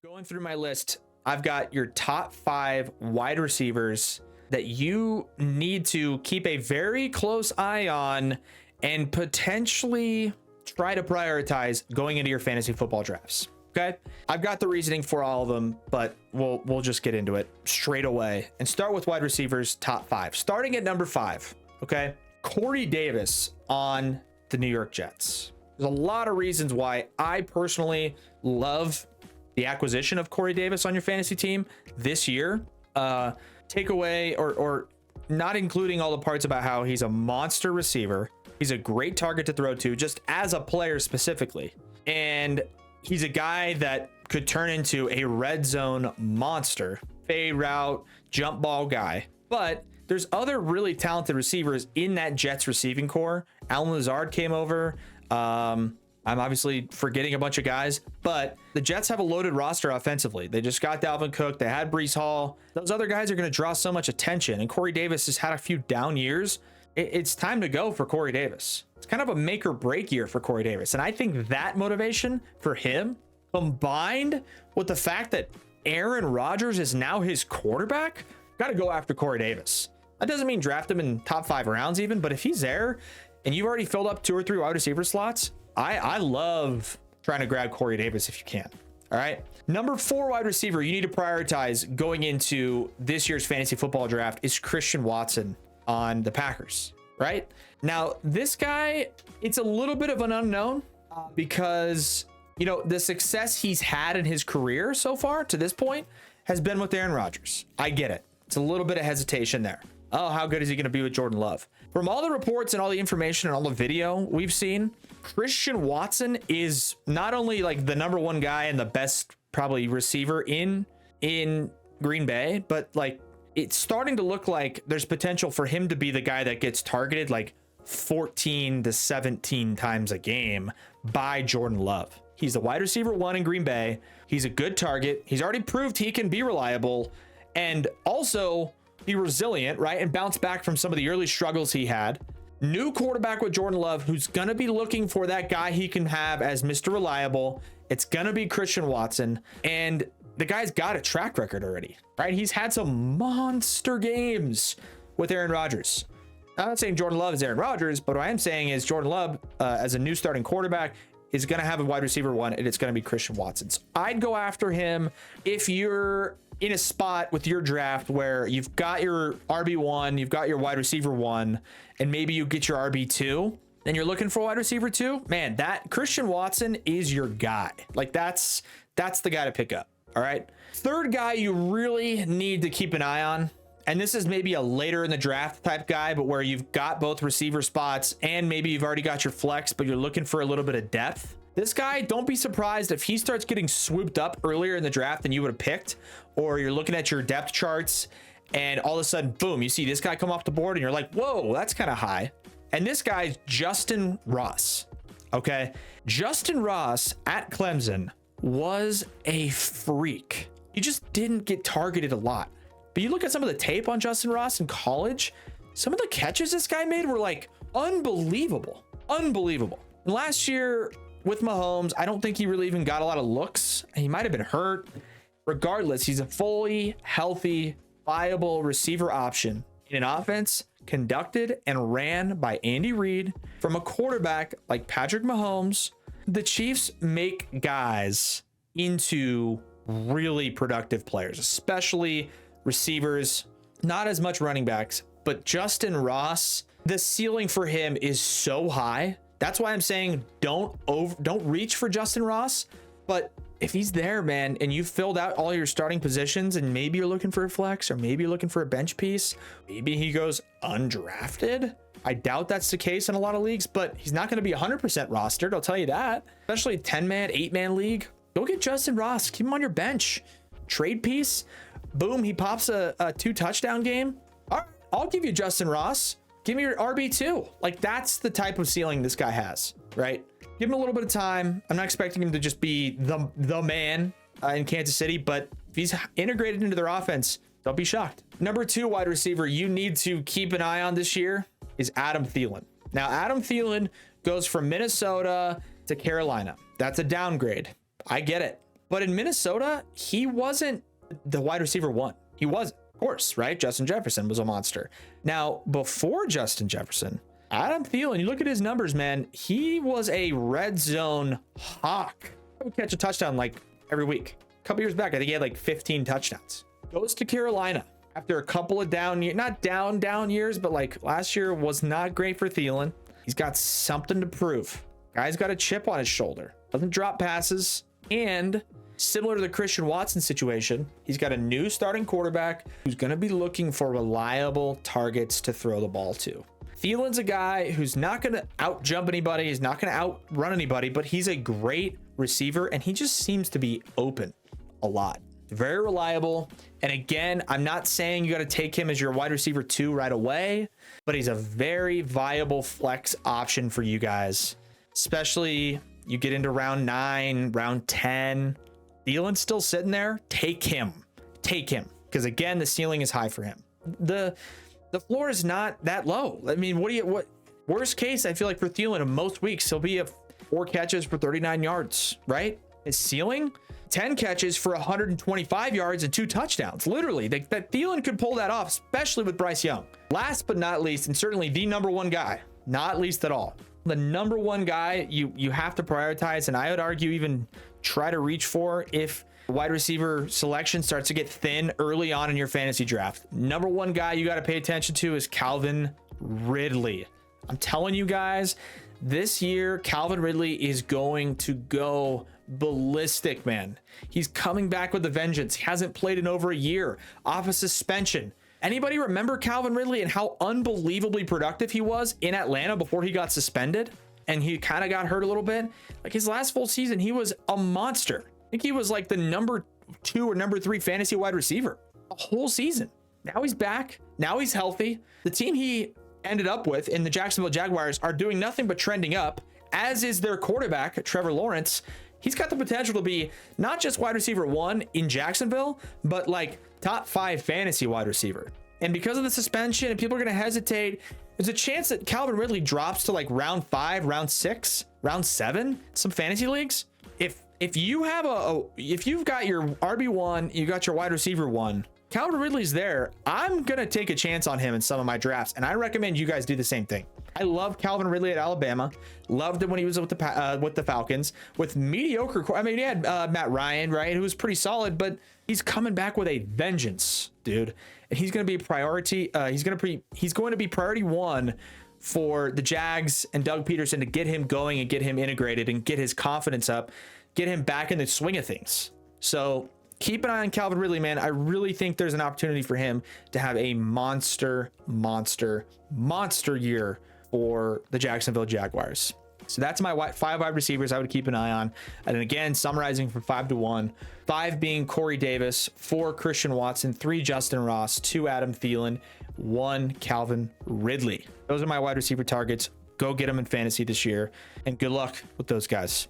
Going through my list, I've got your top 5 wide receivers that you need to keep a very close eye on and potentially try to prioritize going into your fantasy football drafts. Okay, I've got the reasoning for all of them, but we'll just get into it straight away and start with wide receivers top 5. Starting at number 5, okay, Corey Davis on the New York Jets. There's a lot of reasons why I personally love the acquisition of Corey Davis on your fantasy team this year. Take away or not including all the parts about how he's a monster receiver. He's a great target to throw to, just as a player specifically. And he's a guy that could turn into a red zone monster, fade route, jump ball guy. But there's other really talented receivers in that Jets receiving core. Allen Lazard came over. I'm obviously forgetting a bunch of guys, but the Jets have a loaded roster offensively. They just got Dalvin Cook. They had Breece Hall. Those other guys are going to draw so much attention. And Corey Davis has had a few down years. It's time to go for Corey Davis. It's kind of a make or break year for Corey Davis. And I think that motivation for him, combined with the fact that Aaron Rodgers is now his quarterback, got to go after Corey Davis. That doesn't mean draft him in top 5 rounds even, but if he's there and you've already filled up 2 or 3 wide receiver slots, I love trying to grab Corey Davis if you can. All right. Number 4 wide receiver you need to prioritize going into this year's fantasy football draft is Christian Watson on the Packers. Right now, this guy, it's a little bit of an unknown because, you know, the success he's had in his career so far to this point has been with Aaron Rodgers. I get it. It's a little bit of hesitation there. Oh, how good is he going to be with Jordan Love? From all the reports and all the information and all the video we've seen, Christian Watson is not only like the number 1 guy and the best probably receiver in Green Bay, but like it's starting to look like there's potential for him to be the guy that gets targeted like 14 to 17 times a game by Jordan Love. He's the wide receiver 1 in Green Bay. He's a good target. He's already proved he can be reliable and also be resilient, right? And bounce back from some of the early struggles he had. New quarterback with Jordan Love, who's going to be looking for that guy he can have as Mr. Reliable. It's going to be Christian Watson. And the guy's got a track record already, right? He's had some monster games with Aaron Rodgers. I'm not saying Jordan Love is Aaron Rodgers, but what I am saying is Jordan Love, as a new starting quarterback, is going to have a wide receiver 1, and it's going to be Christian Watson. So I'd go after him if you're in a spot with your draft where you've got your RB1, you've got your wide receiver 1, and maybe you get your RB2, and you're looking for wide receiver 2. Man, that Christian Watson is your guy. Like that's the guy to pick up. All right. Third guy you really need to keep an eye on, and this is maybe a later in the draft type guy, but where you've got both receiver spots and maybe you've already got your flex, but you're looking for a little bit of depth. This guy, don't be surprised if he starts getting swooped up earlier in the draft than you would have picked, or you're looking at your depth charts and all of a sudden, boom, you see this guy come off the board and you're like, whoa, that's kind of high. And this guy's Justin Ross. Okay. Justin Ross at Clemson was a freak. He just didn't get targeted a lot. But you look at some of the tape on Justin Ross in college, some of the catches this guy made were like unbelievable. Unbelievable. And last year with Mahomes, I don't think he really even got a lot of looks. He might have been hurt. Regardless, he's a fully healthy, viable receiver option in an offense conducted and ran by Andy Reid from a quarterback like Patrick Mahomes. The Chiefs make guys into really productive players, especially receivers, not as much running backs, but Justin Ross, the ceiling for him is so high. That's why I'm saying don't reach for Justin Ross, but if he's there, man, and you've filled out all your starting positions and maybe you're looking for a flex or maybe you're looking for a bench piece, maybe he goes undrafted. I doubt that's the case in a lot of leagues, but he's not going to be 100% rostered. I'll tell you that, especially 10-man, 8-man league. Go get Justin Ross, keep him on your bench. Trade piece. Boom. He pops a 2-touchdown game. All right, I'll give you Justin Ross. Give me your RB2. Like that's the type of ceiling this guy has, right? Give him a little bit of time. I'm not expecting him to just be the man in Kansas City, but if he's integrated into their offense, don't be shocked. Number 2 wide receiver you need to keep an eye on this year is Adam Thielen. Now, Adam Thielen goes from Minnesota to Carolina. That's a downgrade. I get it. But in Minnesota, he wasn't the wide receiver one. He wasn't, of course, right? Justin Jefferson was a monster. Now, before Justin Jefferson, Adam Thielen, you look at his numbers, man, he was a red zone hawk. He would catch a touchdown like every week. A couple years back, I think he had like 15 touchdowns. Goes to Carolina after a couple of not down years, but like last year was not great for Thielen. He's got something to prove. Guy's got a chip on his shoulder. Doesn't drop passes. And similar to the Christian Watson situation, he's got a new starting quarterback who's going to be looking for reliable targets to throw the ball to. Thielen's a guy who's not going to out jump anybody. He's not going to outrun anybody, but he's a great receiver and he just seems to be open a lot. Very reliable. And again, I'm not saying you got to take him as your wide receiver 2 right away, but he's a very viable flex option for you guys, especially you get into round 9, round 10. Thielen's still sitting there. Take him. Because again, the ceiling is high for him. The floor is not that low. I mean, what worst case, I feel like for Thielen in most weeks, he'll be 4 catches for 39 yards, right? His ceiling, 10 catches for 125 yards and 2 touchdowns. Literally, that Thielen could pull that off, especially with Bryce Young. Last but not least, and certainly the number one guy, not least at all, the number one guy you have to prioritize, and I would argue even try to reach for if wide receiver selection starts to get thin early on in your fantasy draft. Number one guy you got to pay attention to is Calvin Ridley. I'm telling you guys, this year Calvin Ridley is going to go ballistic, man. He's coming back with a vengeance. He hasn't played in over a year off a suspension. Anybody remember Calvin Ridley and how unbelievably productive he was in Atlanta before he got suspended and he kind of got hurt a little bit? Like his last full season, he was a monster. I think he was like the number 2 or number 3 fantasy wide receiver a whole season. Now he's back. Now he's healthy. The team he ended up with in the Jacksonville Jaguars are doing nothing but trending up, as is their quarterback, Trevor Lawrence. He's got the potential to be not just wide receiver 1 in Jacksonville, but like top 5 fantasy wide receiver. And because of the suspension and people are going to hesitate, there's a chance that Calvin Ridley drops to like round 5, round 6, round 7, some fantasy leagues. If you have if you've got your RB1, you got your wide receiver 1, Calvin Ridley's there. I'm going to take a chance on him in some of my drafts, and I recommend you guys do the same thing. I love Calvin Ridley at Alabama. Loved him when he was with the Falcons. With mediocre, I mean, he had Matt Ryan, right, who was pretty solid, but he's coming back with a vengeance, dude. And he's going to be a priority. He's going to be priority 1 for the Jags and Doug Peterson to get him going and get him integrated and get his confidence up, get him back in the swing of things. So keep an eye on Calvin Ridley, man. I really think there's an opportunity for him to have a monster year for the Jacksonville Jaguars. So that's my 5 wide receivers I would keep an eye on. And again, summarizing from 5 to 1, 5 being Corey Davis, 4 Christian Watson, 3 Justin Ross, 2 Adam Thielen, 1 Calvin Ridley. Those are my wide receiver targets. Go get them in fantasy this year, and good luck with those guys.